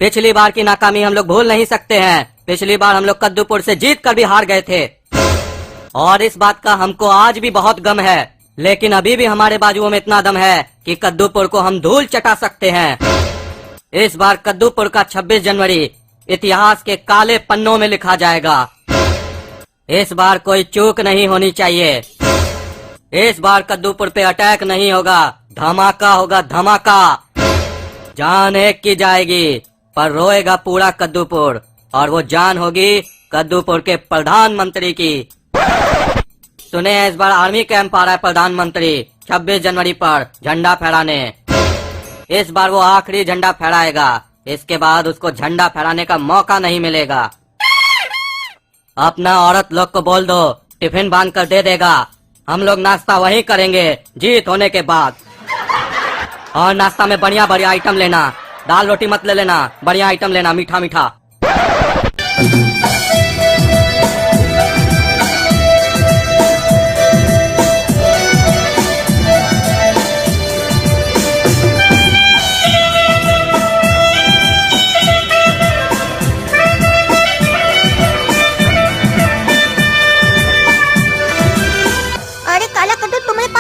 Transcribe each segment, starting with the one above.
पिछली बार की नाकामी हम लोग भूल नहीं सकते हैं। पिछली बार हम लोग कद्दूपुर से जीत कर भी हार गए थे और इस बात का हमको आज भी बहुत गम है, लेकिन अभी भी हमारे बाजुओं में इतना दम है कि कद्दूपुर को हम धूल चटा सकते हैं। इस बार कद्दूपुर का 26 जनवरी इतिहास के काले पन्नों में लिखा जाएगा। इस बार कोई चूक नहीं होनी चाहिए। इस बार कद्दूपुर पे अटैक नहीं होगा, धमाका होगा, धमाका। जान एक की जाएगी पर रोएगा पूरा कद्दूपुर, और वो जान होगी कद्दूपुर के प्रधानमंत्री की। सुने इस बार आर्मी कैंप आ रहा है प्रधानमंत्री 26 जनवरी पर झंडा फहराने। इस बार वो आखिरी झंडा फहराएगा, इसके बाद उसको झंडा फहराने का मौका नहीं मिलेगा। अपना औरत लोग को बोल दो टिफिन बांध कर दे देगा। हम लोग नाश्ता वहीं करेंगे जीत होने के बाद। और नाश्ता में बढ़िया बढ़िया आइटम लेना, दाल रोटी मत ले लेना, बढ़िया आइटम लेना, मीठा मीठा।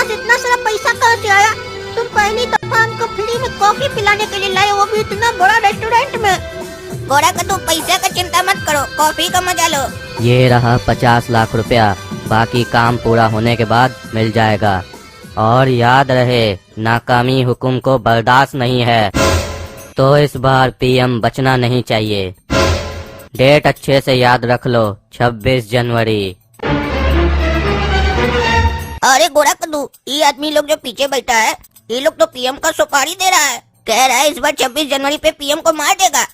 इतना सारा पैसा कहाँ से आया? तुम पहली दफा हमको फ्री में कॉफी पिलाने के लिए लाए, वो भी इतना बड़ा रेस्टोरेंट में। गोरा कद्दू पैसा का चिंता मत करो, कॉफी का मजा लो। ये रहा 50 लाख रुपया, बाकी काम पूरा होने के बाद मिल जाएगा। और याद रहे नाकामी हुकुम को बर्दाश्त नहीं है, तो इस बार पीएम बचना नहीं चाहिए। डेट अच्छे से याद रख लो, 26 जनवरी। अरे गोरा कद्दू, ये आदमी लोग जो पीछे बैठा है, ये लोग तो पीएम का सुपारी दे रहा है। कह रहा है इस बार 26 जनवरी पे पीएम को मार देगा।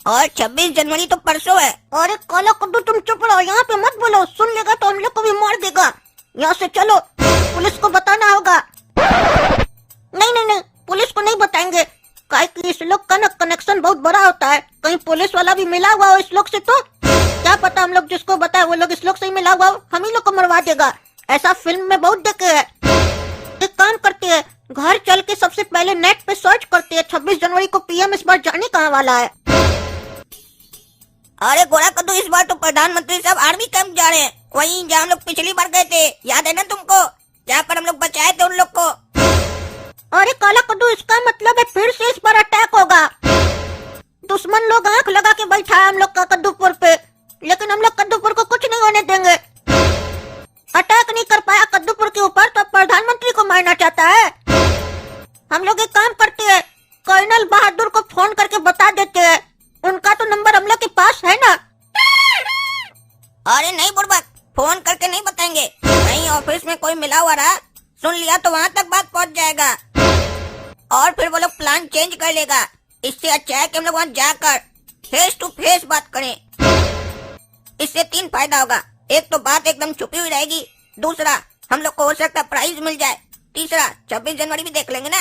और 26 जनवरी तो परसों है। अरे काला कद्दू तुम चुप रहो, यहाँ पे मत बोलो, सुन लेगा तो हम लोग को भी मार देगा। यहाँ से चलो, पुलिस को बताना होगा। नहीं नहीं नहीं, पुलिस को नहीं बताएंगे, काहे कि इस लोग का कनेक्शन बहुत बड़ा होता है। कहीं पुलिस वाला भी मिला हुआ हो इस लोग से तो क्या पता, हम लोग जिसको बताए वो लोग इस लोग से ही मिला हुआ हो, हम ही लोग को मरवा देगा। ऐसा फिल्म में बहुत देखे है। एक काम करते हैं, घर चल के सबसे पहले नेट पे सर्च करते हैं 26 जनवरी को पीएम इस बार जाने कहाँ वाला है। अरे गोरा कद्दू, इस बार तो प्रधानमंत्री साहब आर्मी कैंप जा रहे हैं, वहीं जहाँ हम लोग पिछली बार गए थे, याद है ना तुमको? जहाँ पर हम लोग बचाए थे उन लोग को। अरे काला कद्दू, इसका मतलब है फिर से इस बार अटैक होगा। दुश्मन लोग आंख लगा के बैठा है हम लोग का कद्दूपुर पे, लेकिन हम लोग कद्दूपुर को कुछ नहीं होने देंगे। अटैक नहीं कर पाया कद्दूपुर के ऊपर तो प्रधानमंत्री को मारना चाहता है। हम लोग एक काम करते हैं, कर्नल बहादुर को फोन करके बता देते हैं, उनका तो नंबर हम लोग के पास है ना। अरे नहीं बुड़बक, फोन करके नहीं बताएंगे, नहीं ऑफिस में कोई मिला हुआ रहा, सुन लिया तो वहाँ तक बात पहुँच जाएगा और फिर वो लोग प्लान चेंज कर लेगा। इससे अच्छा है कि हम लोग वहाँ जाकर फेस टू फेस बात करें। इससे 3 फायदा होगा, एक तो बात एकदम छुपी हुई रहेगी, दूसरा हम लोग को हो सकता प्राइज मिल जाए, तीसरा 26 जनवरी भी देख लेंगे ना।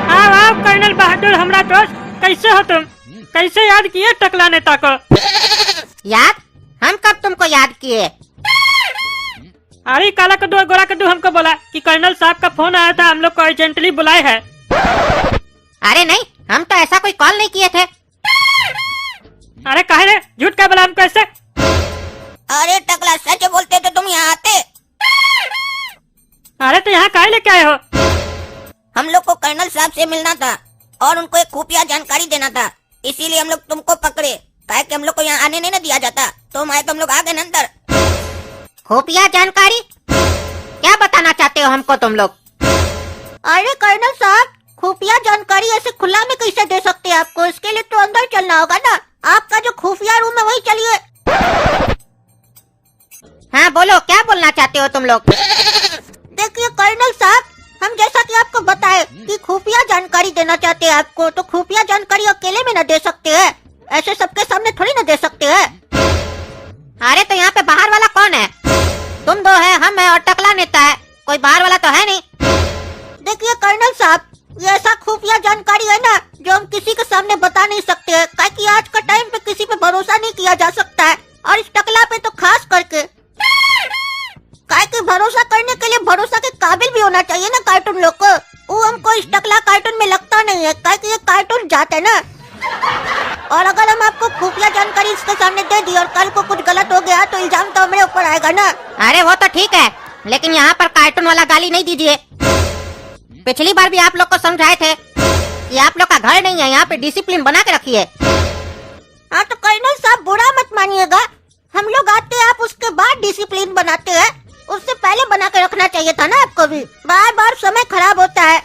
आओ कर्नल बहादुर, हमरा दोस्त, कैसे हो तुम? कैसे याद किए टकला नेता को? याद? हम कब तुमको याद किए? अरे काला कद्दू और गोरा कद्दू हमको बोला कि कर्नल साहब का फोन आया था, हम लोग को अर्जेंटली बुलाए है। अरे नहीं, हम तो ऐसा कोई कॉल नहीं किए थे। अरे काहे रे, झूठ क्या बोला हमको ऐसे? अरे टकला, सच बोलते तो तुम यहाँ आते। अरे तो यहाँ काहे लेके आए हो? हम लोग को कर्नल साहब से मिलना था और उनको एक खुफिया जानकारी देना था, इसीलिए हम लोग तुमको पकड़े। काहे कि हम लोग को यहाँ आने नहीं ना दिया जाता, तुम आए तो हम लोग आ गए ना अंदर। खुफिया जानकारी? क्या बताना चाहते हो हमको तुम लोग? अरे कर्नल साहब, खुफिया जानकारी ऐसे खुला में कैसे दे सकते हैं आपको? इसके लिए तो अंदर चलना होगा ना। आपका जो खुफिया रूम है वही चलिए। हाँ बोलो, क्या बोलना चाहते हो तुम लोग? देखिए कर्नल साहब, हम जैसा कि आपको बताए कि खुफिया जानकारी देना चाहते हैं आपको, तो खुफिया जानकारी अकेले में न दे सकते हैं, ऐसे सबके सामने थोड़ी न दे सकते हैं। अरे तो यहाँ पे बाहर वाला कौन है? तुम दो है, हम है और टकला नेता है, कोई बाहर वाला तो है नहीं। देखिए कर्नल साहब, ये ऐसा खुफिया जानकारी है ना जो हम किसी के सामने बता नहीं सकते हैं, काहे कि आज का टाइम पे किसी पे भरोसा नहीं किया जा सकता है, और इस टकला पे तो खास करके। काहे कि भरोसा करने के लिए भरोसा के काबिल भी होना चाहिए ना कार्टून लोग को। वो हमको इस टकला कार्टून में लगता नहीं है, काहे कि ये कार्टून जाते है ना। और अगर हम आपको खुफिया जानकारी इसके सामने दे दी और कल को कुछ गलत हो गया तो इल्जाम तो हमारे ऊपर आएगा ना। अरे वो तो ठीक है, लेकिन यहाँ पर कार्टून वाला गाली नहीं दीजिए। पिछली बार भी आप लोग को समझाए थे कि आप लोग का घर नहीं है, यहाँ पे डिसिप्लिन बना के रखिए। हाँ तो कर्नल साहब बुरा मत मानिएगा, हम लोग आते हैं आप उसके बाद डिसिप्लिन बनाते हैं, उससे पहले बना के रखना चाहिए था ना आपको भी। बार बार समय खराब होता है।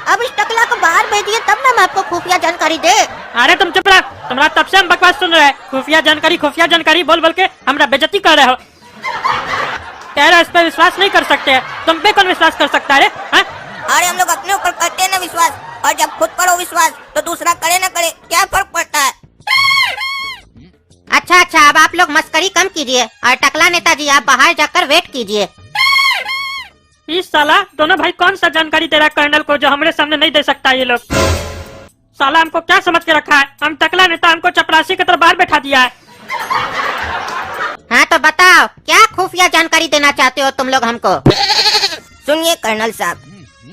अब इस टकला को बाहर भेजिए तब ना हम आपको खुफिया जानकारी दे। अरे तुम चुप रहो, तुम्हारा तब से हम बकवास सुन रहे हैं। खुफिया जानकारी बोल बोल के हमरा बेइज्जती कर रहे हो। कह रहे इस पे विश्वास नहीं कर सकते हैं, तुम पे कौन विश्वास कर सकता है? अरे हम लोग अपने ऊपर करते हैं ना विश्वास, और जब खुद पर हो विश्वास तो दूसरा करे ना करे क्या फर्क पड़ता है। अच्छा, अब आप लोग मस्करी कम कीजिए और टकला नेताजी आप बाहर जाकर वेट कीजिए। इस साला दोनों भाई कौन सा जानकारी दे रहा है कर्नल को जो हमारे सामने नहीं दे सकता ये लोग। साला हमको क्या समझ के रखा है? हम टकला नेता हमको चपरासी की तरफ बाहर बैठा दिया है। हाँ तो बताओ क्या खुफिया जानकारी देना चाहते हो तुम लोग हमको? सुनिए कर्नल साहब,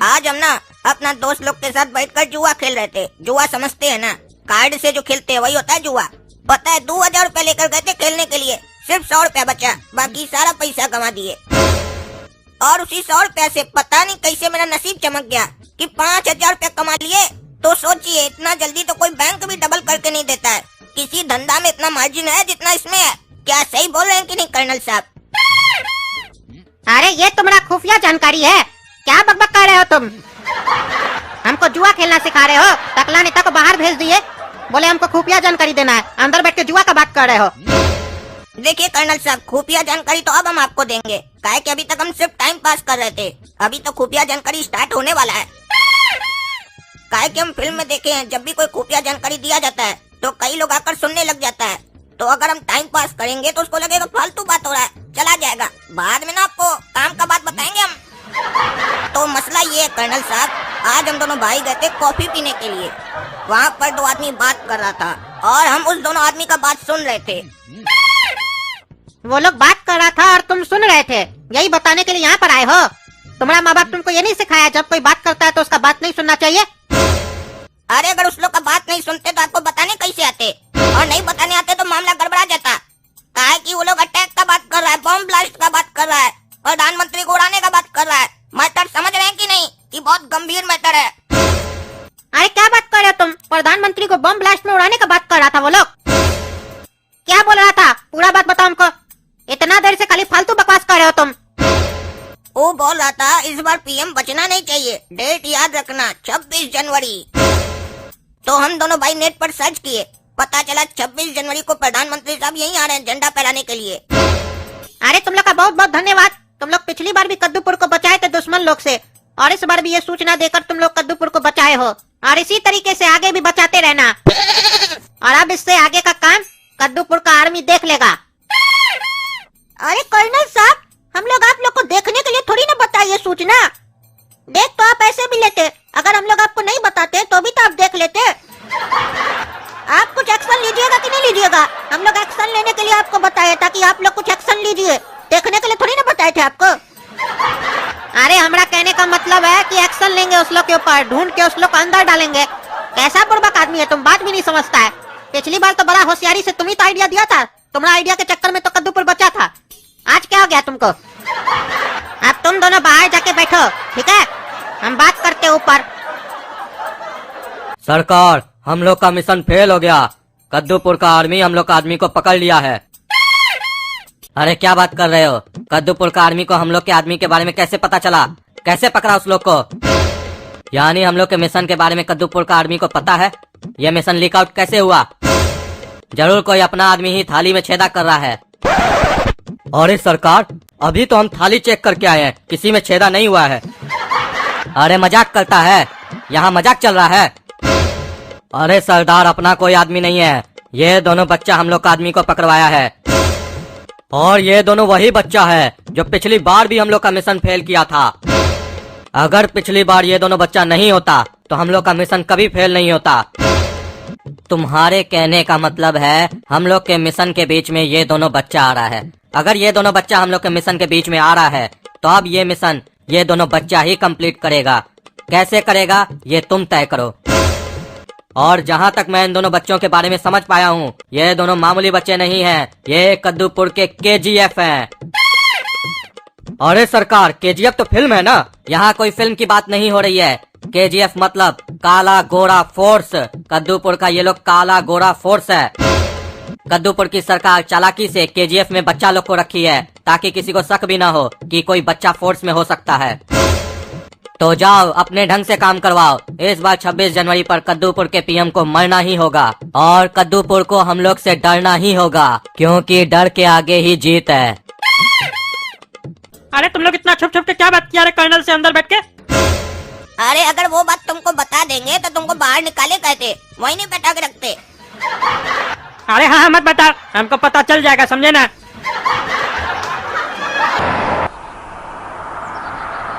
आज हम ना अपना दोस्त लोग के साथ बैठकर जुआ खेल रहे थे। जुआ समझते हैं ना, कार्ड से जो खेलते हैं वही होता है जुआ। पता है 2000 रुपए लेकर गए थे खेलने के लिए, सिर्फ 100 रुपया बचा, बाकी सारा पैसा गंवा दिए। और उसी 100 रुपया से पता नहीं कैसे मेरा नसीब चमक गया कि 5000 रुपया कमा लिए। तो सोचिए इतना जल्दी तो कोई बैंक भी डबल करके नहीं देता है। किसी धंधा में इतना मार्जिन है जितना इसमें है। क्या सही बोल रहे हैं कि नहीं कर्नल साहब? अरे ये तुम्हारा खुफिया जानकारी है, क्या बकबक कर रहे हो तुम? हमको जुआ खेलना सिखा रहे हो? टकला नेता को बाहर भेज दिए, बोले हमको खुफिया जानकारी देना है, अंदर बैठ के जुआ का बात कर रहे हो। देखिए कर्नल साहब, खुफिया जानकारी तो अब हम आपको देंगे, काहे कि अभी तक हम सिर्फ टाइम पास कर रहे थे। अभी तो खुफिया जानकारी स्टार्ट होने वाला है। काहे कि हम फिल्म में देखे हैं, जब भी कोई खुफिया जानकारी दिया जाता है तो कई लोग आकर सुनने लग जाता है। तो अगर हम टाइम पास करेंगे तो उसको लगेगा फालतू बात हो रहा है, चला जाएगा। बाद में ना आपको काम का बात बताएंगे हम। तो मसला ये है कर्नल साहब, आज हम दोनों भाई गए थे कॉफी पीने के लिए। वहाँ पर 2 आदमी बात कर रहा था और हम उस दोनों आदमी का बात सुन रहे थे। वो लोग बात कर रहा था और तुम सुन रहे थे, यही बताने के लिए यहाँ पर आए हो? तुम्हारा माँ बाप तुमको ये नहीं सिखाया जब कोई बात करता है तो उसका बात नहीं सुनना चाहिए? अरे अगर उस लोग का बात नहीं सुनते तो आपको बताने कैसे आते, और नहीं बताने आते तो मामला गड़बड़ा जाता। काहे कि वो लोग अटैक का बात कर रहा है, बम ब्लास्ट का बात कर रहा है, प्रधानमंत्री को उड़ाने का बात कर रहा है। मैटर समझ रहे हैं कि नहीं कि बहुत गंभीर मैटर है। अरे क्या बात कर रहे हो तुम? प्रधानमंत्री को बम ब्लास्ट में उड़ाने का बात कर रहा था वो लोग? क्या बोल रहा था? पूरा बात बताओ हमको। इतना देर से खाली फालतू बकवास कर रहे हो तुम। वो बोल रहा था इस बार पीएम बचना नहीं चाहिए, डेट याद रखना 26 जनवरी। तो हम दोनों भाई नेट पर सर्च किए, पता चला 26 जनवरी को प्रधानमंत्री साहब यहीं आ रहे हैं झंडा फहराने के लिए। अरे तुम लोग का बहुत बहुत धन्यवाद। तुम लोग पिछली बार भी कद्दूपुर को बचाए थे दुश्मन लोग से, और इस बार भी ये सूचना देकर तुम लोग कद्दूपुर को बचाए हो, और इसी तरीके से आगे भी बचाते रहना। और अब इससे आगे का काम कद्दूपुर का आर्मी देख लेगा। अरे कर्नल साहब, हम लोग आप लोग को देखने के लिए थोड़ी ना बताइए सूचना। देख तो आप ऐसे भी लेते, अगर हम लोग आपको नहीं बताते तो भी तो आप देख लेते। आप कुछ एक्शन लीजिएगा कि नहीं लीजिएगा? हम लोग एक्शन लेने के लिए आपको बताए ताकि आप लोग कुछ एक्शन लीजिए, देखने के लिए थोड़ी ना बताए थे आपको। अरे हमारा कहने का मतलब है कि एक्शन लेंगे उस लोग के ऊपर, ढूंढ के उस लोग को अंदर डालेंगे। कैसा बुर्बक आदमी है तुम, बात भी नहीं समझता है। पिछली बार तो बड़ा होशियारी से तुम ही तो आइडिया दिया था, तुम्हारा आइडिया के चक्कर में तो कद्दूपुर बचा था। आज क्या हो गया तुमको? अब तुम दोनों बाहर जाके बैठो, ठीक है? हम बात करते ऊपर। सरकार, हम लोग का मिशन फेल हो गया। कद्दूपुर का आर्मी हम लोग का आदमी को पकड़ लिया है। अरे क्या बात कर रहे हो? कद्दूपुर का आर्मी को हम लोग के आदमी के बारे में कैसे पता चला? कैसे पकड़ा उस लोग को? यानी हम लोग के मिशन के बारे में कद्दूपुर का आर्मी को पता है? ये मिशन लीक आउट कैसे हुआ? जरूर कोई अपना आदमी ही थाली में छेदा कर रहा है। अरे सरकार, अभी तो हम थाली चेक करके आए हैं, किसी में छेदा नहीं हुआ है। अरे मजाक करता है, यहाँ मजाक चल रहा है। अरे सरदार, अपना कोई आदमी नहीं है, ये दोनों बच्चा हम लोग का आदमी को पकड़वाया है। और ये दोनों वही बच्चा है जो पिछली बार भी हम लोग का मिशन फेल किया था। अगर पिछली बार ये दोनों बच्चा नहीं होता तो हम लोग का मिशन कभी फेल नहीं होता। तुम्हारे कहने का मतलब है हम लोग के मिशन के बीच में ये दोनों बच्चा आ रहा है। अगर ये दोनों बच्चा हम लोग के मिशन के बीच में आ रहा है तो अब ये मिशन ये दोनों बच्चा ही कंप्लीट करेगा। कैसे करेगा ये तुम तय करो। और जहाँ तक मैं इन दोनों बच्चों के बारे में समझ पाया हूँ, ये दोनों मामूली बच्चे नहीं हैं, ये कद्दूपुर के KGF हैं। अरे सरकार, KGF तो फिल्म है ना, यहाँ कोई फिल्म की बात नहीं हो रही है। KGF मतलब काला गोरा फोर्स। कद्दूपुर का ये लोग काला गोरा फोर्स है। कद्दूपुर की सरकार चालाकी से KGF में बच्चा लोग को रखी है ताकि किसी को शक भी ना हो कि कोई बच्चा फोर्स में हो सकता है। तो जाओ अपने ढंग से काम करवाओ। इस बार 26 जनवरी पर कद्दूपुर के PM को मरना ही होगा और कद्दूपुर को हम लोग से डरना ही होगा, क्योंकि डर के आगे ही जीत है। अरे तुम लोग इतना छुप छुप के क्या बात किया रे कर्नल से अंदर बैठ के? अरे अगर वो बात तुमको बता देंगे तो तुमको बाहर निकाले कहते, वही नहीं बैठा के रखते। अरे हाँ मत बता, हमको पता चल जाएगा, समझे ना।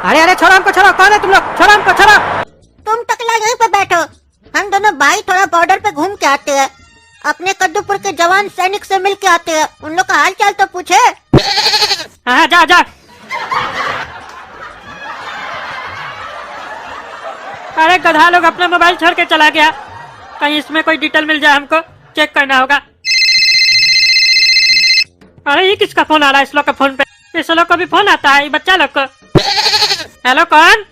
अरे अरे छोड़ो हमको, छोड़ो। कौन है तुम लोग? छोड़ो हमको, छोड़ो। तुम टकला यहीं पे बैठो, हम दोनों भाई थोड़ा बॉर्डर पे घूम के आते हैं। अपने कद्दूपुर के जवान सैनिक से मिल के आते हैं, उन लोग का हाल चाल तो पूछे। हाँ जा जा। अरे गधा लोग अपना मोबाइल छोड़ के चला गया, कहीं इसमें कोई डिटेल मिल जाए, हमको चेक करना होगा। अरे ये किसका फोन आ रहा है इस लोग के फोन पे? इस लोग को भी फोन आता है, ये बच्चा लोग को। हेलो कौन?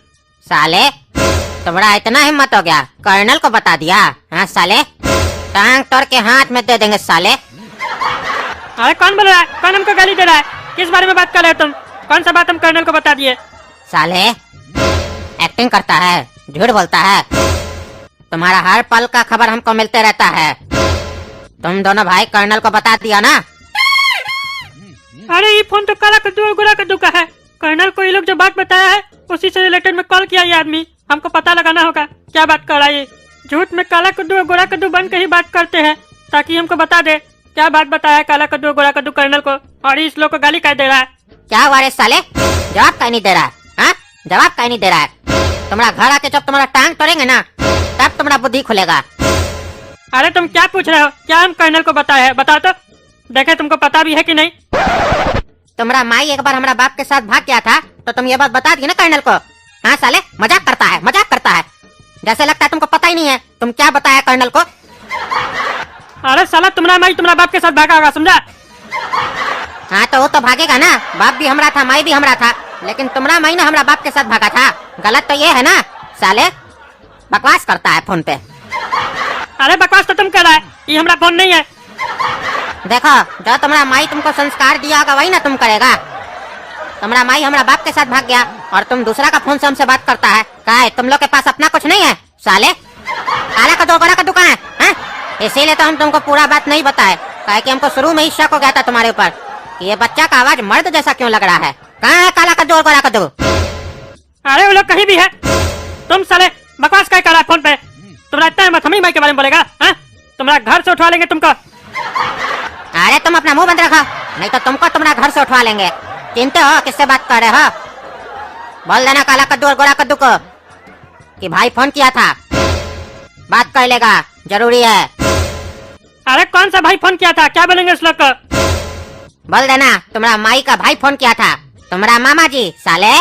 साले तुम्हारा इतना हिम्मत हो गया, कर्नल को बता दिया? हाँ साले, टांग तोड़ के हाथ में दे देंगे साले। अरे कौन बोल रहा है? कौन हमको गाली दे रहा है? किस बारे में बात कर रहे हो तुम? कौन सा बात हम कर्नल को बता दिए? साले एक्टिंग करता है, झूठ बोलता है। तुम्हारा हर पल का खबर हमको मिलते रहता है। तुम दोनों भाई कर्नल को बता दिया ना? अरे ये फोन तो काला कद्दू और गोरा कद्दू का है। कर्नल को ये लोग जो बात बताया है उसी से रिलेटेड में कॉल किया ये आदमी। हमको पता लगाना होगा क्या बात कर रहा है ये। झूठ में काला कद्दू और गोरा कद्दू बन के ही बात करते हैं ताकि हमको बता दे क्या बात बताया है काला कद्दू और गोरा कद्दू कर्नल को, और इस लोग को गाली कह दे रहा है। क्या हुआ रे साले, जवाब कहीं नहीं दे रहा है? हाँ जवाब कहीं नहीं दे रहा है। तुम्हारा घर आके जब तुम्हारा टांग तोड़ेंगे ना तब तुम्हारा बुद्धि खुलेगा। अरे तुम क्या पूछ रहे हो? क्या हम कर्नल को बताया है? बताओ तो देखे तुमको पता भी है कि नहीं। तुम्हारा माई एक बार हमारा बाप के साथ भाग गया था तो तुम ये बात बता दी ना कर्नल को? हाँ साले मजाक करता है, मजाक करता है, जैसे लगता है तुमको पता ही नहीं है। तुम क्या बताया कर्नल को? अरे साला तुम्हारा माई तुम्हारा बाप के साथ भागा होगा, समझा? हाँ तो वो तो भागेगा ना, बाप भी हमारा था, माई भी हमारा था, लेकिन तुम्हारा माई ना हमारा बाप के साथ भागा था। गलत तो ये है ना साले, बकवास करता है फोन पे। अरे बकवास तो तुम कर रहा है, ये हमारा फोन नहीं है। देखो जो तुम्हारा माई तुमको संस्कार दिया होगा वही ना तुम करेगा। तुम्हारा माई हमारा बाप के साथ भाग गया और तुम दूसरा का फोन से हमसे बात करता है। क्या है तुम लोग के पास अपना कुछ नहीं है साले? काला कद्दू गोरा कद्दू कहाँ है? इसीलिए तो हम तुमको पूरा बात नहीं बताए, क्या कि हमको शुरू में ही शक हो गया था तुम्हारे ऊपर कि ये बच्चा का आवाज मर्द जैसा क्यों लग रहा है। कहाँ है काला कद्दू और गोरा कद्दू? अरे वो लोग कहीं भी है। तुम साले बकवास क्या कर रहा है फोन पे? तुम्हारा इतना हिम्मत हम ही माई के बारे में बोलेगा? हाँ तुम्हारा घर से उठवा लेंगे तुमको। अरे तुम अपना मुंह बंद रखो, नहीं तो तुमको तुम्हारा घर से उठवा लेंगे। चिंते हो किससे बात कर रहे हो? बोल देना काला कद्दू और गोरा कद्दू को कि भाई फोन किया था, बात कर लेगा, जरूरी है। अरे कौन सा भाई फोन किया था? क्या बोलेंगे उस लोग को? बोल देना तुम्हारा माई का भाई फोन किया था, तुम्हारा मामा जी। साले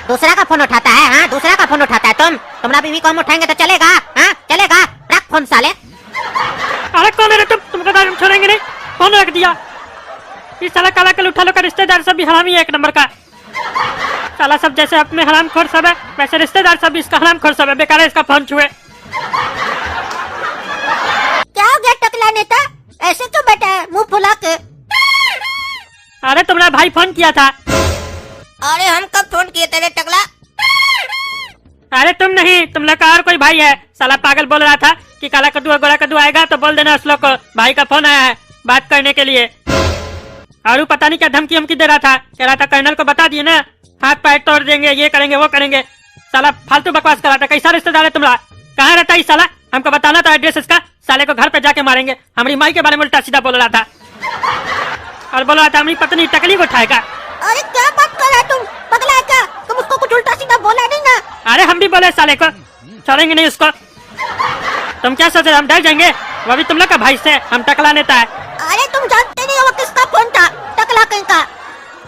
दूसरा का फोन उठाता है? हाँ दूसरा का फोन उठाता है। तुम्हारा बीवी को हम उठाएंगे तो चलेगा? हाँ चलेगा, रख फोन साले। अरे कौन है तुम? तुमको तो हम छोड़ेंगे नहीं। फोन रख दिया। इस साला काला कल उठा लो का रिश्तेदार सब भी हरामी है एक नंबर का। साला सब जैसे अपने हराम खोर सब है वैसे रिश्तेदार सब भी इसका हराम खोर सब है। बेकार है इसका फोन छुए। क्या हो गया टकला नेता, ऐसे क्यों बैठा है मुंह फुला के? अरे तुम्हारा भाई फोन किया था। अरे हम कब फोन किए तेरे टकला? अरे तुम नहीं, तुम लोग का और कोई भाई है। साला पागल बोल रहा था कि काला कद्दू और गोरा कद्दू आएगा तो बोल देना उस लोग को भाई का फोन आया है बात करने के लिए। और वो पता नहीं क्या धमकी हमकी दे रहा था, कह रहा था कर्नल को बता दिए ना हाथ पैर तोड़ देंगे, ये करेंगे वो करेंगे। साला फालतू बकवास कर रहा था। कैसा रिश्तेदार है तुम्हारा? कहाँ रहता है साला? हमको बताना था एड्रेस इसका। साले को घर पे जाके मारेंगे। हमारी माई के बारे में उल्टा सीधा बोल रहा था और बोल रहा था हमारी पत्नी टकली को उठाएगा। अरे क्या बात कर रहा है तुम? पगला है क्या? तुम उसको कुछ उल्टा सीधा अरे हम भी बोले साले को छोड़ेंगे नहीं उसको। तुम क्या सोच रहे हम डर जाएंगे? वो भी तुम लोग का भाई से, हम टकला नेता है। अरे तुम जानते नहीं हो वो किसका फोन था, टकला कहीं का।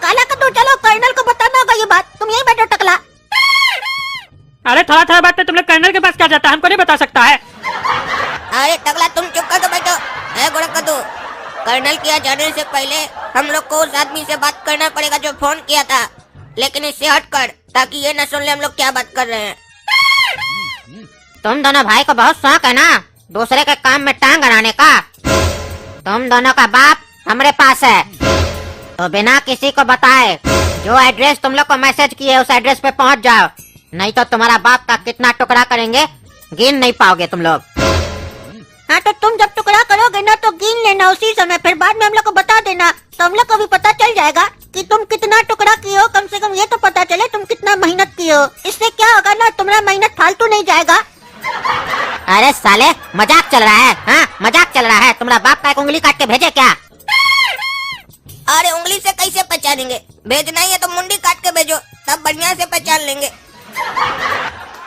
काला कद्दू चलो कर्नल को बताना होगा ये बात, तुम यही बैठो टकला। अरे थोड़ा थोड़ा बात पे तुम लोग कर्नल के पास क्या जाता है, हमको नहीं बता सकता है। अरे टकला तुम चुप करके बैठो। है गोरा कद्दू, कर्नल किया जाने से पहले हम लोग को उस आदमी से बात करना पड़ेगा जो फोन किया था, लेकिन इससे हटकर, ताकि ये न सुन ले हम लोग क्या बात कर रहे हैं। तुम दोनों भाई को बहुत शौक है ना दूसरे के काम में टांग अड़ाने का। तुम दोनों का बाप हमारे पास है, तो बिना किसी को बताए जो एड्रेस तुम लोग को मैसेज किए उस एड्रेस पे पहुंच जाओ, नहीं तो तुम्हारा बाप का कितना टुकड़ा करेंगे गिन नहीं पाओगे तुम लोग। हाँ तो तुम जब टुकड़ा करोगे ना तो गिन लेना उसी समय, फिर बाद में हम लोग को बता देना, तो हम लोग को भी पता चल जाएगा कि तुम कितना टुकड़ा किए हो। कम से कम ये तो पता चले तुम कितना मेहनत किए हो। इससे क्या होगा ना, तुम्हारा मेहनत फालतू नहीं जाएगा। अरे साले मजाक चल रहा है? हाँ मजाक चल रहा है? तुम्हारा बाप का एक उंगली काट के भेजे क्या? अरे उंगली से कैसे पहचानेंगे? भेजना ही है तो मुंडी काट के भेजो, तब बढ़िया से पहचान लेंगे।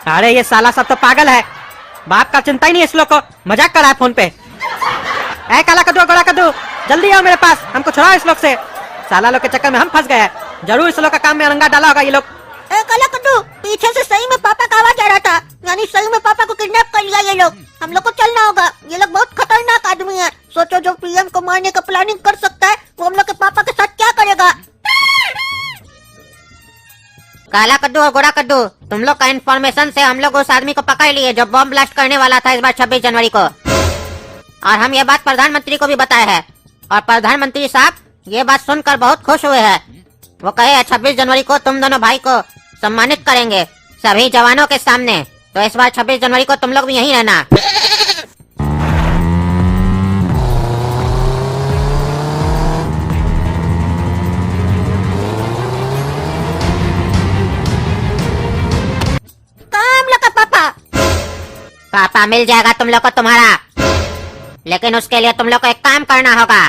अरे ये साला सब तो पागल है, बाप का चिंता ही नहीं इस लोग को, मजाक कर रहा है फोन पे। ऐ काला कद्दू गोरा कद्दू जल्दी आओ मेरे पास, हमको छुड़ाओ इस लोग से। साला लोग के चक्कर में हम फंस गए हैं, जरूर इस लोग का काम में अरंगा डाला होगा ये लोग। काला कद्दू पीछे से सही में पापा का आवाज आ रहा था, यानी सही में पापा को किडनैप कर लिया ये लोग। हम लोग को चलना होगा, ये लोग बहुत खतरनाक आदमी है। सोचो जो पीएम को मारने का प्लानिंग कर सकता है वो हम लोग के पापा के साथ क्या करेगा। काला कद्दू और गोरा कद्दू तुम लोग का इन्फॉर्मेशन से हम लोग उस आदमी को पकड़ लिए जो बॉम्ब ब्लास्ट करने वाला था इस बार 26 जनवरी को, और हम ये बात प्रधानमंत्री को भी बताए है, और प्रधानमंत्री साहब ये बात सुनकर बहुत खुश हुए हैं। वो कहे 26 जनवरी को तुम दोनों भाई को सम्मानित करेंगे सभी जवानों के सामने, तो इस बार 26 जनवरी को तुम लोग भी यहीं रहना। पापा मिल जाएगा तुम लोग को तुम्हारा, लेकिन उसके लिए तुम लोग को एक काम करना होगा।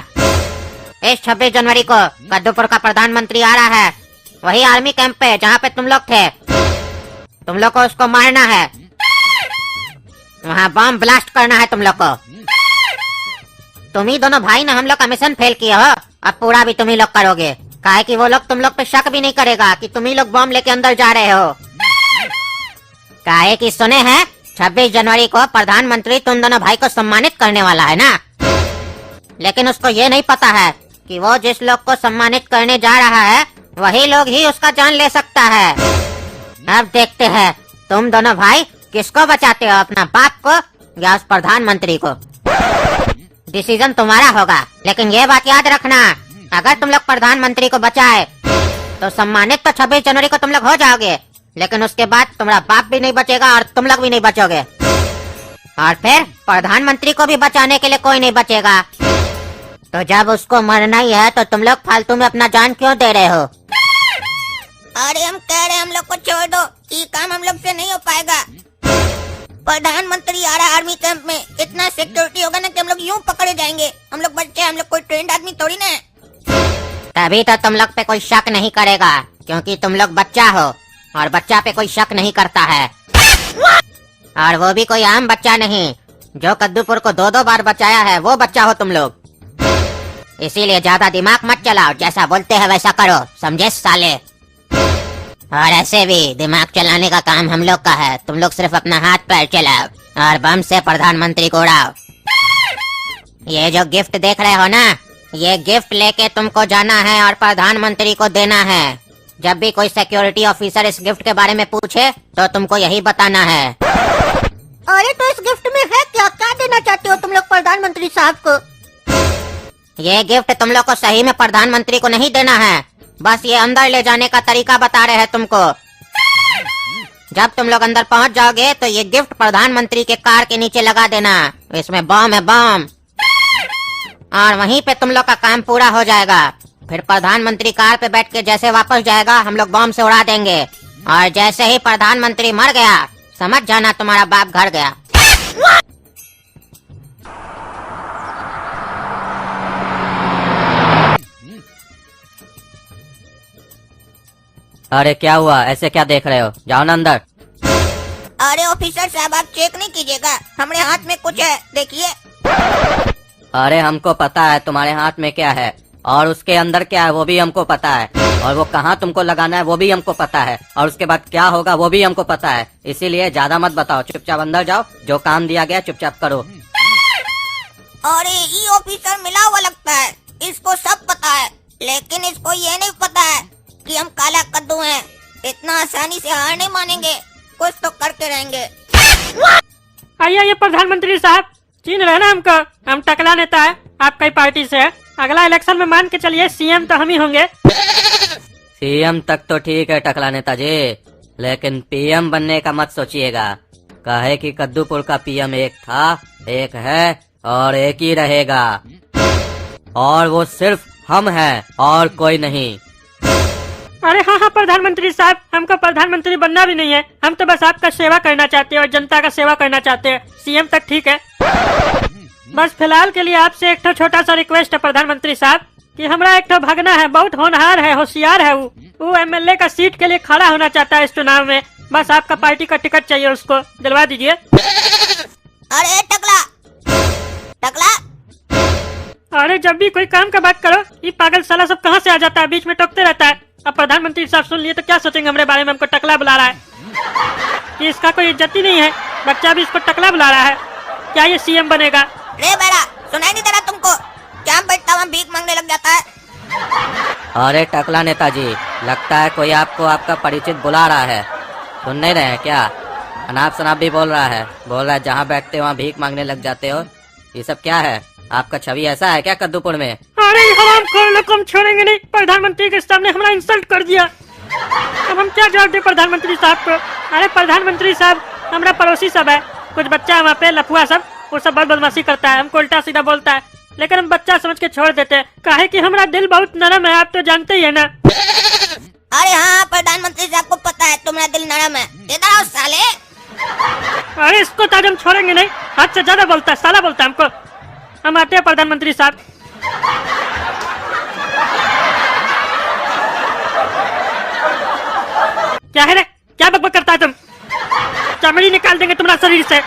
इस 26 जनवरी को कद्दूपुर का प्रधानमंत्री आ रहा है, वही आर्मी कैंप पे जहाँ पे तुम लोग थे। तुम लोग को उसको मारना है, वहाँ बम ब्लास्ट करना है तुम लोग को। तुम ही दोनों भाई ना हम लोग का मिशन फेल किए हो, अब पूरा भी तुम ही लोग करोगे, काहे कि वो लोग तुम लोग पे शक भी नहीं करेगा कि तुम ही लोग बम लेके अंदर जा रहे हो। काहे कि सुने हैं 26 जनवरी को प्रधानमंत्री तुम दोनों भाई को सम्मानित करने वाला है ना, लेकिन उसको ये नहीं पता है कि वो जिस लोग को सम्मानित करने जा रहा है वही लोग ही उसका जान ले सकता है। अब देखते हैं तुम दोनों भाई किसको बचाते हो, अपना बाप को या उस प्रधानमंत्री को। डिसीजन तुम्हारा होगा, लेकिन ये बात याद रखना, अगर तुम लोग प्रधानमंत्री को बचाए तो सम्मानित तो 26 जनवरी को तुम लोग हो जाओगे, लेकिन उसके बाद तुम्हारा बाप भी नहीं बचेगा और तुम लोग भी नहीं बचोगे, और फिर प्रधानमंत्री को भी बचाने के लिए कोई नहीं बचेगा। तो जब उसको मरना ही है तो तुम लोग फालतू में अपना जान क्यों दे रहे हो? अरे हम कह रहे हैं हम लोग को छोड़ दो, ये काम हम लोग से नहीं हो पाएगा। प्रधानमंत्री आ रहा है आर्मी कैंप में, इतना सिक्योरिटी होगा ना कि हम लोग यूं पकड़े जाएंगे। हम लोग बच्चे, हम लोग कोई ट्रेंड आदमी थोड़ी ना है। तभी तो तुम लोग पे कोई शक नहीं करेगा, क्योंकि तुम लोग बच्चा हो, और बच्चा पे कोई शक नहीं करता है, और वो भी कोई आम बच्चा नहीं जो कद्दूपुर को 2-2 बार बचाया है, वो बच्चा हो तुम लोग। इसीलिए ज्यादा दिमाग मत चलाओ, जैसा बोलते हैं वैसा करो, समझे साले। और ऐसे भी दिमाग चलाने का काम हम लोग का है, तुम लोग सिर्फ अपना हाथ पैर चलाओ और बम से प्रधानमंत्री को उड़ाओ। ये जो गिफ्ट देख रहे हो ना, ये गिफ्ट लेके तुमको जाना है और प्रधानमंत्री को देना है। जब भी कोई सिक्योरिटी ऑफिसर इस गिफ्ट के बारे में पूछे तो तुमको यही बताना है। अरे तो इस गिफ्ट में है क्या? क्या देना चाहते हो तुम लोग प्रधानमंत्री साहब को? ये गिफ्ट तुम लोग को सही में प्रधानमंत्री को नहीं देना है, बस ये अंदर ले जाने का तरीका बता रहे हैं तुमको। जब तुम लोग अंदर पहुंच जाओगे तो ये गिफ्ट प्रधानमंत्री के कार के नीचे लगा देना, इसमें बम है, बम। और वहीं पे तुम लोग का काम पूरा हो जाएगा। फिर प्रधानमंत्री कार पे बैठ के जैसे वापस जाएगा हम लोग बम से उड़ा देंगे, और जैसे ही प्रधानमंत्री मर गया समझ जाना तुम्हारा बाप घर गया। अरे क्या हुआ, ऐसे क्या देख रहे हो, जाओ ना अंदर। अरे ऑफिसर साहब, आप चेक नहीं कीजिएगा? हमारे हाथ में कुछ है, देखिए। अरे हमको पता है तुम्हारे हाथ में क्या है, और उसके अंदर क्या है वो भी हमको पता है, और वो कहाँ तुमको लगाना है वो भी हमको पता है, और उसके बाद क्या होगा वो भी हमको पता है। इसीलिए ज्यादा मत बताओ, चुपचाप अंदर जाओ, जो काम दिया गया चुपचाप करो। अरे ये ऑफिसर मिला हुआ लगता है, इसको सब पता है, लेकिन इसको ये नहीं पता है कि हम काला कद्दू हैं। इतना आसानी से हार नहीं मानेंगे, कुछ तो करके रहेंगे। आइए प्रधानमंत्री साहब, चीन रहे ना हमको, हम टकला नेता है, आपकी पार्टी से है। अगला इलेक्शन में मान के चलिए सीएम तो हम ही होंगे। सीएम तक तो ठीक है टकला नेताजी, लेकिन पीएम बनने का मत सोचिएगा। काहे कि कद्दूपुर का पीएम एक था, एक है और एक ही रहेगा, और वो सिर्फ हम हैं और कोई नहीं। अरे हाँ प्रधानमंत्री साहब, हमको प्रधानमंत्री बनना भी नहीं है, हम तो बस आपका सेवा करना चाहते हैं और जनता का सेवा करना चाहते हैं। सीएम तक ठीक है, बस फिलहाल के लिए आपसे एक छोटा सा रिक्वेस्ट है प्रधानमंत्री साहब, कि हमारा एक भगना है, बहुत होनहार है, होशियार है, वो एमएलए का सीट के लिए खड़ा होना चाहता है इस चुनाव में। बस आपका पार्टी का टिकट चाहिए, उसको दिलवा दीजिए। अरे टकला टकला, अरे जब भी कोई काम का बात करो, ये पागल साला सब कहाँ से आ जाता है, बीच में टोकते रहता है। अब प्रधानमंत्री साहब सुन लिए तो क्या सोचेंगे हमारे बारे में, हमको टकला बुला रहा है, कि इसका कोई इज्जत ही नहीं है, बच्चा भी इसको टकला बुला रहा है। क्या ये सीएम बनेगा? रे बेड़ा, सुनाई नहीं दे रहा तुमको? क्या बैठता हुआ भीख मांगने लग जाता है? अरे टकला नेताजी, लगता है कोई आपको आपका परिचित बुला रहा है, सुन नहीं रहे हैं क्या? अनाप शनाप भी बोल रहा है जहाँ बैठते हो वहाँ भीख मांगने लग जाते हो। ये सब क्या है? आपका छवि ऐसा है क्या कद्दूपुर में? अरे हरामखोर लोग को हम छोड़ेंगे नहीं, प्रधानमंत्री के सामने हमारा इंसल्ट कर दिया, अब हम क्या जवाब दे प्रधानमंत्री साहब को? अरे प्रधानमंत्री साहब, हमारा पड़ोसी सब है, कुछ बच्चा है वहाँ पे लफुआ सब, वो सब बहुत बदमाशी करता है, हमको उल्टा सीधा बोलता है, लेकिन हम बच्चा समझ के छोड़ देते हैं, काहे कि हमारा दिल बहुत नरम है, आप तो जानते ही है ना। अरे हाँ, प्रधानमंत्री साहब को पता है तुम्हारा दिल नरम है। इधर आओ साले। अरे इसको तो आज हम छोड़ेंगे नहीं, हद से ज्यादा बोलता है, साला बोलता है हमको। हम आते हैं प्रधानमंत्री साहब। क्या है रे, क्या बकबक करता है तुम? चमड़ी निकाल देंगे तुम्हारा शरीर से,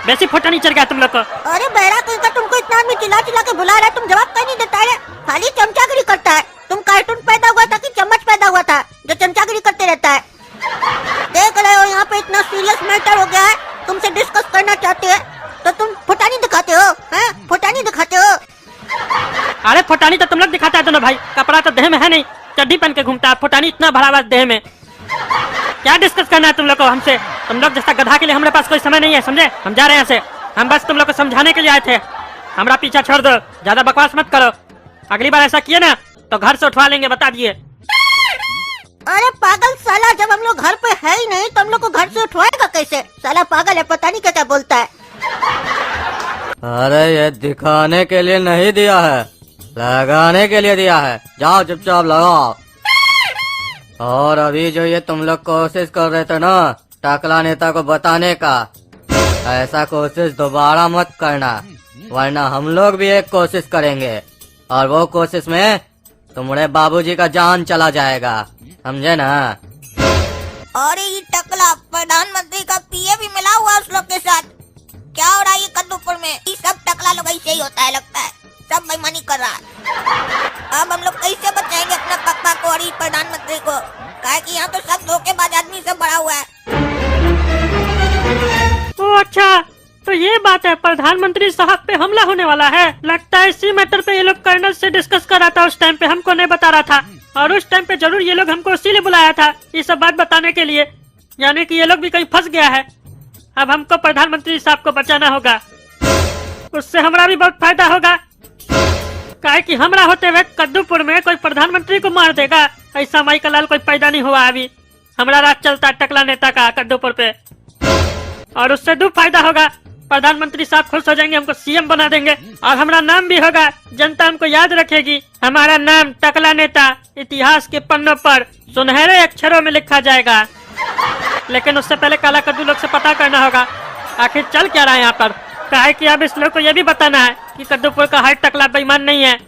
वैसे फोटा नहीं चढ़ गया तुम लोग को। अरे बहरा कहीं का, तुमको इतना आदमी चिल्ला चिल्ला के बुला रहा है, तुम जवाब क्यों नहीं देता है? खाली चमचागिरी करता है। तुम कार्टून पैदा हुआ था कि चम्मच पैदा हुआ था जो चमचागिरी करते रहता है? देख रहे हो यहाँ पे इतना सीरियस मैटर हो गया है, तुमसे डिस्कस करना चाहते हैं तो तुम फुटानी दिखाते हो, हैं? फुटानी दिखाते हो। अरे फुटानी तो तुम लोग दिखाता है दोनों भाई, कपड़ा तो देह में है नहीं, चड्डी पहन के घूमता है, फुटानी इतना भरा हुआ देह में। क्या डिस्कस करना है तुम लोग को हमसे? तुम लोग जैसा गधा के लिए हमारे पास कोई समय नहीं है, समझे? हम जा रहे हैं यहाँ से, हम बस तुम लोग को समझाने के लिए आए थे। हमारा पीछा छोड़ दो, ज्यादा बकवास मत करो, अगली बार ऐसा किए ना तो घर से उठवा लेंगे, बता दिए। अरे पागल साला, जब हम लोग घर पे है ही नहीं तो हम लोग को घर से उठवाएगा कैसे? साला पागल है, पता नहीं क्या बोलता है। अरे ये दिखाने के लिए नहीं दिया है, लगाने के लिए दिया है, जाओ चुपचाप लगाओ। और अभी जो ये तुम लोग कोशिश कर रहे थे ना टकला नेता को बताने का, ऐसा कोशिश दोबारा मत करना, वरना हम लोग भी एक कोशिश करेंगे, और वो कोशिश में तुम्हारे बाबूजी का जान चला जाएगा, समझे ना? अरे ये टकला, प्रधानमंत्री का पीए भी मिला हुआ उस लोग के साथ। क्या हो रहा है ये कद्दूपुर में? ये सब टकला लोग ऐसे ही होता है, लगता है सब बेईमानी कर रहा है। अब हम लोग कैसे बचाएंगे अपना पक्का को और इस प्रधानमंत्री को? काहे कि यहाँ तो सब धोखेबाज आदमी सब भरा हुआ है। ओ अच्छा, तो ये बात है, प्रधानमंत्री साहब पे हमला होने वाला है। लगता है इसी मैटर पे ये लोग कर्नल से डिस्कस कर रहा था, उस टाइम पे हमको नहीं बता रहा था, और उस टाइम पे जरूर ये लोग हमको इसीलिए बुलाया था, ये सब बात बताने के लिए, यानी कि ये लोग भी कहीं फंस गया है। अब हमको प्रधानमंत्री साहब को बचाना होगा, उससे हमारा भी बहुत फायदा होगा, काहे कि हमरा होते हुए कद्दूपुर में कोई प्रधानमंत्री को मार देगा, ऐसा माई का लाल कोई पैदा नहीं हुआ अभी। हमारा राज चलता है टकला नेता का कद्दूपुर पे, और उससे दो फायदा होगा, प्रधानमंत्री साहब खुश हो जाएंगे, हमको सीएम बना देंगे, और हमारा नाम भी होगा, जनता हमको याद रखेगी, हमारा नाम टकला नेता इतिहास के पन्नों पर सुनहरे अक्षरों में लिखा जाएगा। लेकिन उससे पहले काला कद्दू लोग से पता करना होगा आखिर चल क्या रहा है यहाँ पर, काहे कि अब इस लोग को यह भी बताना है कि कद्दूपुर का हर टकला बेईमान नहीं है।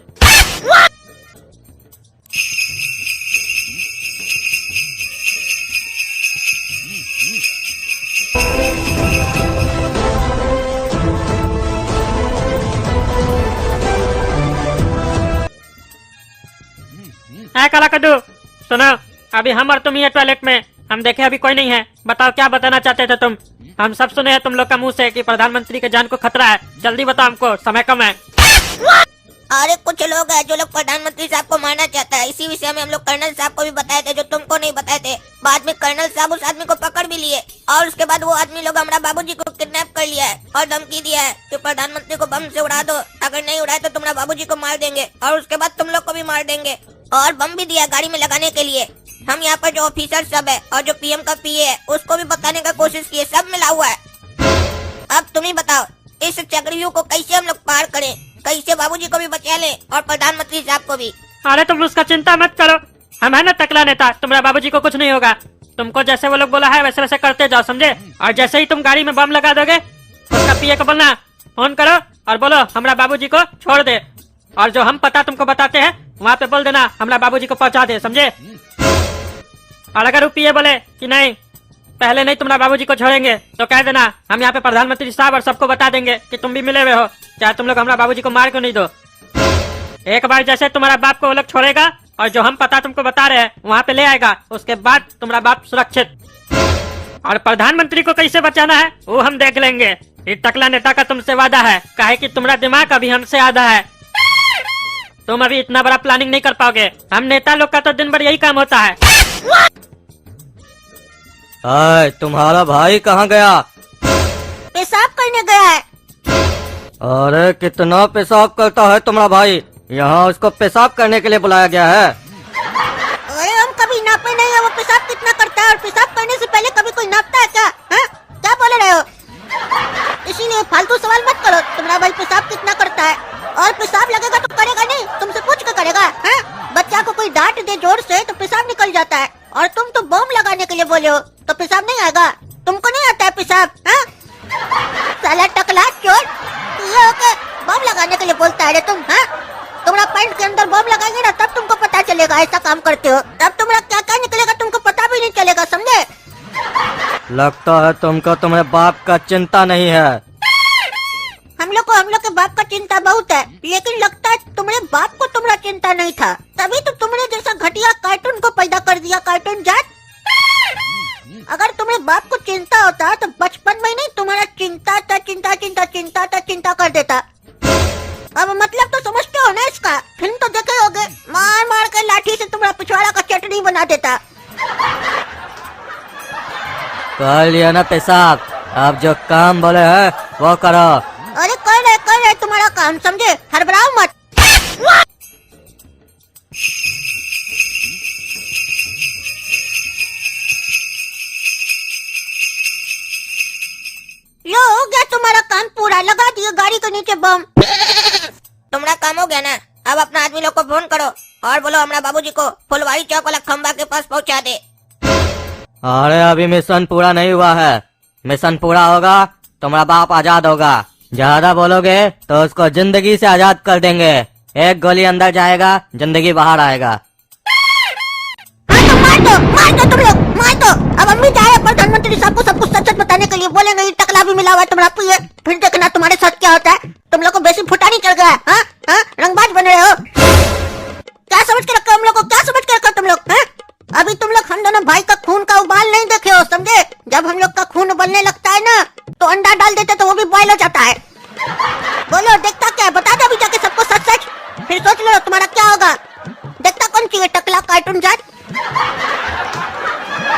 अभी हम और तुम ही है टॉयलेट में। हम देखे अभी कोई नहीं है। बताओ क्या बताना चाहते थे तुम? हम सब सुने हैं तुम लोग का मुंह से कि प्रधानमंत्री के जान को खतरा है। जल्दी बताओ हमको, समय कम है। अरे कुछ लोग हैं जो लोग प्रधानमंत्री साहब को मारना चाहता है। इसी विषय में हम लोग कर्नल साहब को भी बताए थे जो तुमको नहीं बताए थे। बाद में कर्नल साहब उस आदमी को पकड़ भी लिए और उसके बाद वो आदमी लोग हमारा बाबूजी को किडनैप कर लिया है और धमकी दिया है कि प्रधानमंत्री को बम से उड़ा दो, अगर नहीं उड़ाए तो तुम्हारा बाबूजी को मार देंगे और उसके बाद तुम लोग को भी मार देंगे। और बम भी दिया गाड़ी में लगाने के लिए। हम यहाँ पर जो ऑफिसर सब है और जो पीएम का पीए है उसको भी बताने का कोशिश किए, सब मिला हुआ है। अब तुम ही बताओ इस चक्रव्यूह को कैसे हम लोग पार करें, कैसे बाबूजी को भी बचा लें और प्रधानमंत्री साहब को भी। अरे तुम उसका चिंता मत करो, हम है ना टकला नेता, तुम्हारा बाबूजी को कुछ नहीं होगा। तुमको जैसे वो लोग बोला है वैसे वैसे करते जाओ, समझे? और जैसे ही तुम गाड़ी में बम लगा दोगे उसका पीए को बोलना फोन करो और बोलो हमारा बाबूजी को छोड़ दे, और जो हम पता तुमको बताते हैं वहाँ पे बोल देना हमारा बाबूजी को पहुँचा दे, समझे? और अगर वो पीए बोले कि नहीं पहले नहीं तुम्हारा बाबूजी को छोड़ेंगे तो कह देना हम यहाँ पे प्रधानमंत्री साहब और सबको बता देंगे कि तुम भी मिले हुए हो, चाहे तुम लोग हमारा बाबूजी को मार क्यों नहीं दो। एक बार जैसे तुम्हारा बाप को वो लोग छोड़ेगा और जो हम पता तुमको बता रहे हैं वहाँ पे ले आएगा, उसके बाद तुम्हारा बाप सुरक्षित। और प्रधानमंत्री को कैसे बचाना है वो हम देख लेंगे। ये टकला नेता का तुमसे वादा है, काहे कि तुम्हारा दिमाग अभी हमसे आधा है। तुम अभी इतना बड़ा प्लानिंग नहीं कर पाओगे। हम नेता लोग का तो दिन भर यही काम होता है। तुम्हारा भाई कहाँ गया? पेशाब करने गया है। अरे कितना पेशाब करता है तुम्हारा भाई, यहाँ उसको पेशाब करने के लिए बुलाया गया है। अरे हम कभी नापे नहीं है वो पेशाब कितना करता है, और पेशाब करने से पहले कभी कोई नापता है क्या? हाँ? क्या बोल रहे हो? इसीलिए फालतू सवाल मत करो। तुम्हारा भाई पेशाब कितना करता है, और पेशाब लगेगा तो करेगा नहीं, तुमसे पूछ के करेगा। हाँ? बच्चा को कोई डांट दे जोर से तो पेशाब निकल जाता है, और तुम तो बम लगाने के लिए बोले हो तो पेशाब नहीं आएगा। तुमको नहीं आता है पेशाब? हाँ? साला टकला चोर, ये होके बम लगाने के लिए बोलता है रे तुम? हाँ? तुम्हारा पैंट के अंदर बम लगाएंगे ना तब तुमको पता चलेगा ऐसा काम करते हो। तब तुम्हारा क्या क्या निकलेगा तुमको पता भी नहीं चलेगा, समझे? लगता है तुमको तुम्हारे बाप का चिंता नहीं है। हम लोग के बाप का चिंता बहुत है, लेकिन लगता है तुम्हारे बाप को तुम्हारा चिंता नहीं था, तभी तो तुमने जैसा घटिया कार्टून को पैदा कर दिया। कार्टून जात, अगर तुम्हारे बाप को चिंता होता तो बचपन में नहीं तुम्हारा चिंता कर देता। अब मतलब तो समझते हो ना इसका? फिल्म तो देखे होगे, मार मार के लाठी से तुम्हारा पिछवाड़ा का चटनी बना देता। कर लिया ना पेशाब, अब जो काम बोले है वो करो। अरे कर रहे तुम्हारा काम, समझे? हड़बड़ाओ मत। लो हो गया तुम्हारा काम पूरा, लगा दिया गाड़ी के नीचे बम। तुम्हारा काम हो गया ना, अब अपना आदमी लोग को फोन करो और बोलो हमारा बाबूजी को फुलवारी चौक वाला खंबा के पास पहुंचा दे। अरे अभी मिशन पूरा नहीं हुआ है, मिशन पूरा होगा तुम्हारा बाप आजाद होगा। ज्यादा बोलोगे तो उसको जिंदगी से आजाद कर देंगे। एक गोली अंदर जाएगा, जिंदगी बाहर आएगा। हाँ तो मार दो तुम लोग, मार दो। अब अम्मी जा रहे प्रधानमंत्री साहब को सब कुछ सच बताने के लिए, बोलेंगे ये टकला भी मिला हुआ है तुम्हारा पीए, फिर देखना तुम्हारे साथ क्या होता है। तुम लोग को बेसी फुटा नहीं चल गया? हाँ? रंगबाज बन रहे हो? क्या समझ के रखो हम लोग को, क्या समझ के रखो तुम लोग? अभी तुम लोग हम दोनों भाई का खून का उबाल नहीं देखे हो, समझे? जब हम लोग का खून उबलने लगता है ना तो अंडा डाल देते तो वो भी बॉयल हो जाता है। बोलो देखता क्या है, बता दो अभी जाके सबको सच सच, फिर सोच लो तुम्हारा क्या होगा। देखता कौन चाहिए टकला कार्टून जाट।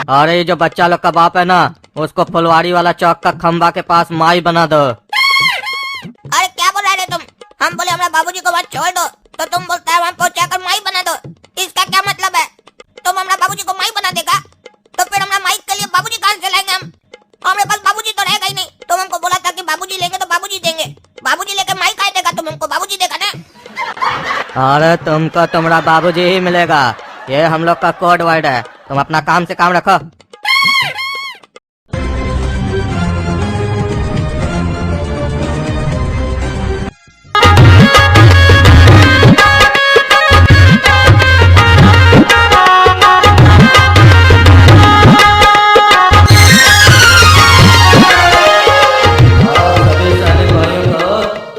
अरे जो बच्चा लोग का बाप है ना उसको फुलवारी वाला चौक का खंबा के पास माई बना दो। अरे क्या बोल रहे तुम? हम बोले हमारा बाबूजी को वहाँ छोड़ दो तो तुम बोलता है वहाँ पहुँचाकर माई बना दो। इसका क्या मतलब है? तुम हमारा बाबूजी को माई बना देगा तो फिर हमारा माई के लिए बाबूजी कहाँ से लाएंगे हम? हमारे पास बाबूजी तो रहेगा ही नहीं। तुम हमको बोला था कि बाबूजी लेंगे तो बाबूजी देंगे, बाबूजी लेके माई कहाँ देगा? तुम हमको बाबूजी देगा ना। अरे तुमको तुम्हारा बाबूजी ही मिलेगा, ये हम लोग का कोड वर्ड है। तुम अपना काम से काम रखो।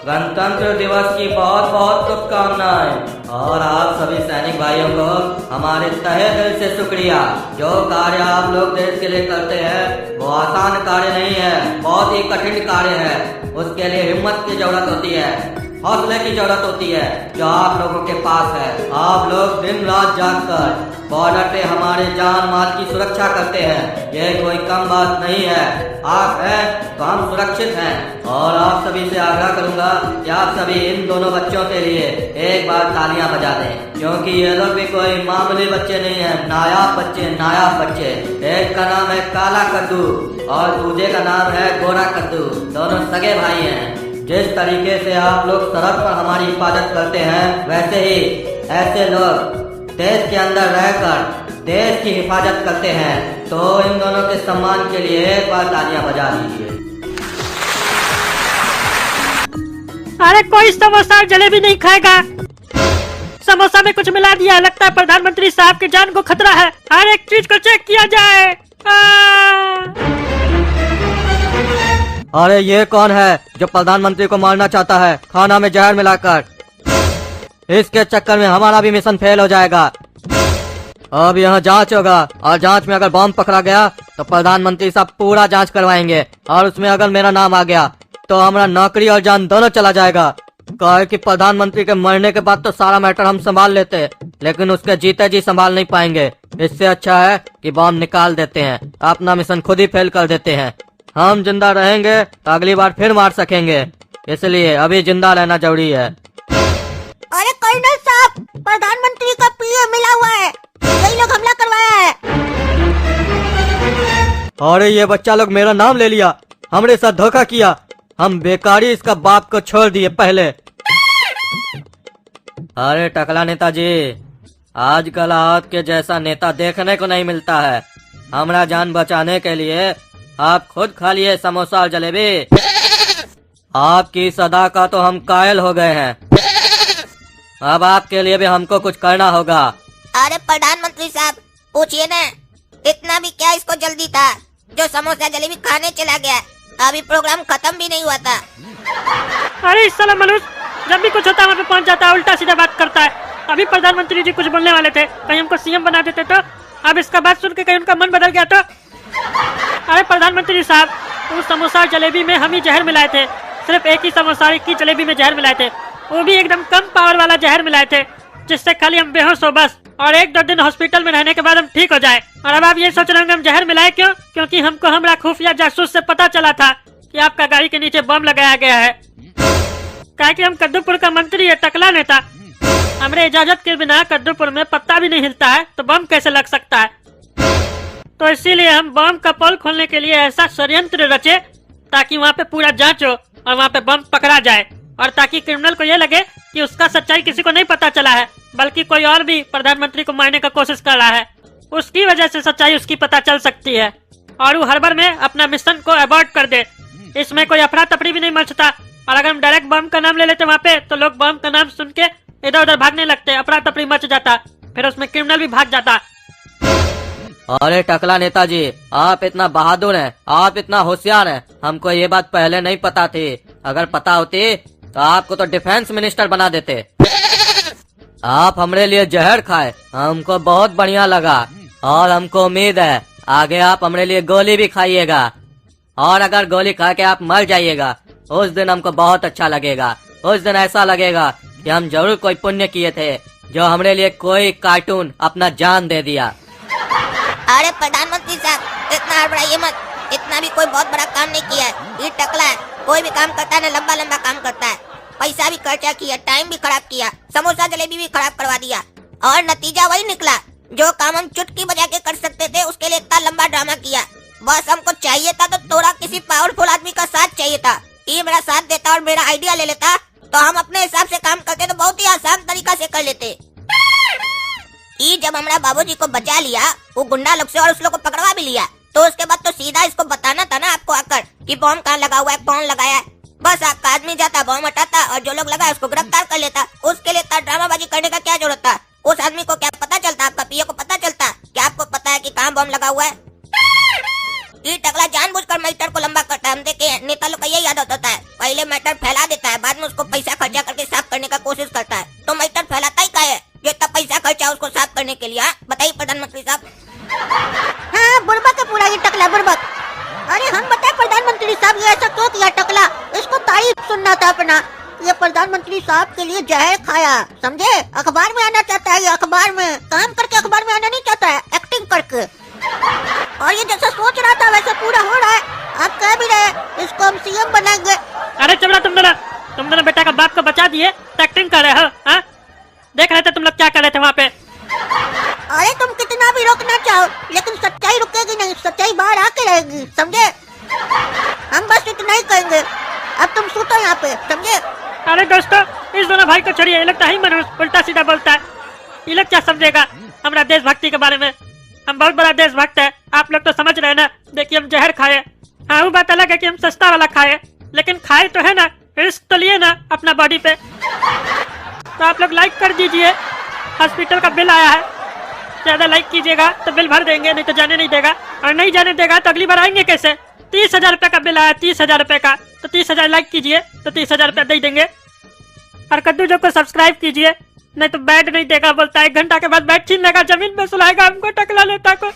गणतंत्र दिवस की बहुत बहुत शुभकामनाएं। और आप सभी सैनिक भाइयों को हमारे तहे दिल से शुक्रिया। जो कार्य आप लोग देश के लिए करते हैं वो आसान कार्य नहीं है, बहुत ही कठिन कार्य है। उसके लिए हिम्मत की जरूरत होती है, हौसले की जरूरत होती है, जो आप लोगों के पास है। आप लोग दिन रात जागकर बॉर्डर पे हमारे जान माल की सुरक्षा करते हैं, ये कोई कम बात नहीं है। आप हैं तो हम सुरक्षित हैं। और आप सभी से आग्रह करूंगा कि आप सभी इन दोनों बच्चों के लिए एक बार तालियां बजा दें, क्योंकि ये लोग भी कोई मामूली बच्चे नहीं है, नायाब बच्चे। एक का नाम है काला कद्दू और दूसरे का नाम है गोरा कद्दू, दोनों सगे भाई हैं। जिस तरीके से आप लोग सरहद पर हमारी हिफाजत करते हैं, वैसे ही ऐसे लोग देश के अंदर रहकर देश की हिफाजत करते हैं। तो इन दोनों के सम्मान के लिए एक बार तालियां बजा दीजिए। अरे कोई समोसा और जलेबी नहीं खाएगा। समोसा में कुछ मिला दिया, लगता है प्रधानमंत्री साहब की जान को खतरा है। हर एक चीज को चेक किया जाए। अरे ये कौन है जो प्रधानमंत्री को मारना चाहता है खाना में जहर मिलाकर? इसके चक्कर में हमारा भी मिशन फेल हो जाएगा। अब यहाँ जांच होगा और जांच में अगर बॉम्ब पकड़ा गया तो प्रधानमंत्री साहब पूरा जांच करवाएंगे और उसमें अगर मेरा नाम आ गया तो हमारा नौकरी और जान दोनों चला जाएगा। कहे कि प्रधानमंत्री के मरने के बाद तो सारा मैटर हम संभाल लेते, लेकिन उसके जीते जी संभाल नहीं पाएंगे। इससे अच्छा है कि बॉम्ब निकाल देते हैं, अपना मिशन खुद ही फेल कर देते हैं। हम जिंदा रहेंगे तो अगली बार फिर मार सकेंगे, इसलिए अभी जिंदा रहना जरूरी है। अरे कर्नल साहब, प्रधानमंत्री का पीए मिला हुआ है, यही लोग हमला करवाया है। अरे ये बच्चा लोग मेरा नाम ले लिया, हमरे साथ धोखा किया। हम बेकारी इसका बाप को छोड़ दिए पहले। अरे टकला नेताजी, आजकल आपके जैसा नेता देखने को नहीं मिलता है। हमारा जान बचाने के लिए आप खुद खा लिए समोसा और जलेबी। आपकी सदा का तो हम कायल हो गए हैं। अब आपके लिए भी हमको कुछ करना होगा। अरे प्रधानमंत्री साहब, पूछिए ना, इतना भी क्या इसको जल्दी था? जो समोसा जलेबी खाने चला गया, अभी प्रोग्राम खत्म भी नहीं हुआ था। अरे इस साला मनुष्य जब भी कुछ होता है वहाँ पे पहुँच जाता है, उल्टा सीधा बात करता है। अभी प्रधानमंत्री जी कुछ बोलने वाले थे, कहीं हमको सीएम बना देते तो। अब इसका बात सुन के कहीं उनका मन बदल गया तो। अरे प्रधानमंत्री साहब, उस समोसा और जलेबी में हम ही जहर मिलाए थे। सिर्फ एक ही समोसा की जलेबी में जहर मिलाए थे, वो भी एकदम कम पावर वाला जहर मिलाए थे, जिससे खाली हम बेहोश हो बस, और 1-2 दिन हॉस्पिटल में रहने के बाद हम ठीक हो जाए। और अब आप ये सोच रहे होंगे हम जहर मिलाए क्यों? क्योंकि हमको हमारा खुफिया जासूस से पता चला था कि आपका गाड़ी के नीचे बम लगाया गया है। कहा कि हम कद्दूपुर का मंत्री है, टकला नेता। हमारे इजाजत के बिना कद्दूपुर में पत्ता भी नहीं हिलता है, तो बम कैसे लग सकता है? तो इसीलिए हम बम का पोल खोलने के लिए ऐसा षड्यंत्र रचे ताकि वहाँ पे पूरा जांच हो और वहाँ पे बम पकड़ा जाए, और ताकि क्रिमिनल को ये लगे कि उसका सच्चाई किसी को नहीं पता चला है, बल्कि कोई और भी प्रधानमंत्री को मारने का कोशिश कर रहा है। उसकी वजह से सच्चाई उसकी पता चल सकती है और वो हड़बड़ में अपना मिशन को अबॉर्ट कर दे। इसमें कोई अफरा तफरी भी नहीं मचता। और अगर हम डायरेक्ट बम का नाम ले लेते वहाँ पे, तो लोग बम का नाम सुन के इधर उधर भागने लगते, अफरा तफरी मच जाता, फिर उसमें क्रिमिनल भी भाग जाता। अरे टकला नेताजी, आप इतना बहादुर हैं, आप इतना होशियार हैं, हमको ये बात पहले नहीं पता थी। अगर पता होती तो आपको तो डिफेंस मिनिस्टर बना देते। आप हमारे लिए जहर खाए, हमको बहुत बढ़िया लगा, और हमको उम्मीद है आगे आप हमारे लिए गोली भी खाइएगा। और अगर गोली खा के आप मर जाइएगा, उस दिन हमको बहुत अच्छा लगेगा। उस दिन ऐसा लगेगा कि हम जरूर कोई पुण्य किए थे, जो हमारे लिए कोई कार्टून अपना जान दे दिया। अरे प्रधानमंत्री साहब, इतना हड़बड़ाइए मत, इतना भी कोई बहुत बड़ा काम नहीं किया है। ये टकला है, कोई भी काम करता है ना लंबा लंबा काम करता है। पैसा भी खर्चा किया, टाइम भी खराब किया, समोसा जलेबी भी खराब करवा दिया, और नतीजा वही निकला। जो काम हम चुटकी बजा के कर सकते थे, उसके लिए इतना लंबा ड्रामा किया। बस हमको चाहिए था तो थोड़ा किसी पावरफुल आदमी का साथ चाहिए था। ये मेरा साथ देता और मेरा आइडिया ले लेता, तो हम अपने हिसाब से काम करते तो बहुत ही आसान तरीका से कर लेते। ये जब हमारा बाबूजी को बचा लिया वो गुंडा लोग से, और उस लोग को पकड़वा भी लिया, तो उसके बाद तो सीधा इसको बताना था ना आपको आकर कि बॉम्ब कहाँ लगा हुआ है, कौन लगाया है। बस आपका आदमी जाता, बॉम्ब हटाता, और जो लोग लगाए उसको गिरफ्तार कर लेता। उसके लिए इतना ड्रामाबाजी करने का क्या जरूरत था? उस आदमी को क्या पता चलता, आपका पीए को पता चलता कि आपको पता है कि कहाँ बॉम्ब लगा हुआ है? ये टकला जानबूझकर मैटर को लंबा करता है। हम देखे नेता लोग का यही आदत होता है, पहले मैटर फैला देता है, बाद में उसको पैसा खर्चा करके साफ करने का कोशिश करता है। तो मैटर फैलाता ही क्या है? इसको तारीफ सुनना था अपना। ये प्रधानमंत्री साहब के लिए जहर खाया, समझे? अखबार में आना चाहता है, ये अखबार में काम करके अखबार में आना नहीं चाहता है, एक्टिंग करके। और ये जैसा सोच रहा था वैसा पूरा हो रहा है। आप कह भी रहे इसको हम सीएम बनाएंगे। अरे चबड़ा, तुम दोनों बेटा का बाप को बचा दिए, एक्टिंग कर रहे हो? हाँ, देख रहे थे तुम लोग क्या कर रहे थे वहाँ पे। अरे तुम कितना भी रोकना चाहो लेकिन सच्चाई रुकेगी नहीं, सच्चाई बाहर आके रहेगी, समझे? हम बस इतना ही कहेंगे। अब तुम सूतो यहाँ पे, समझे? अरे दोस्तों, इस दोनों भाई को छोड़िए, ये लोग तो ही मनुष्य उल्टा सीधा बोलता है। ये लोग क्या समझेगा हमारा देशभक्ति के बारे में? हम बहुत बड़ा देशभक्त है, आप लोग तो समझ रहे हैं ना। देखिए हम जहर खाए, हाँ वो बात अलग है कि हम सस्ता वाला खाए, लेकिन खाए तो है ना, रिस्क तो लिए ना अपना बॉडी पे। तो आप लोग लाइक कर दीजिए, हॉस्पिटल का बिल आया है, ज्यादा लाइक कीजिएगा तो बिल भर देंगे, नहीं तो जाने नहीं देगा। और नहीं जाने देगा तो अगली बार आएंगे कैसे? 30,000 रुपए का बिल आया, 30,000 रुपए का, तो 30,000 लाइक कीजिए तो 30,000 रुपया दे देंगे। और कद्दू जो को सब्सक्राइब कीजिए, नहीं तो बैट नहीं देगा, बोलता है 1 घंटा के बाद बैट छीन लेगा, जमीन पे सुलाएगा हमको, टकला लेता को।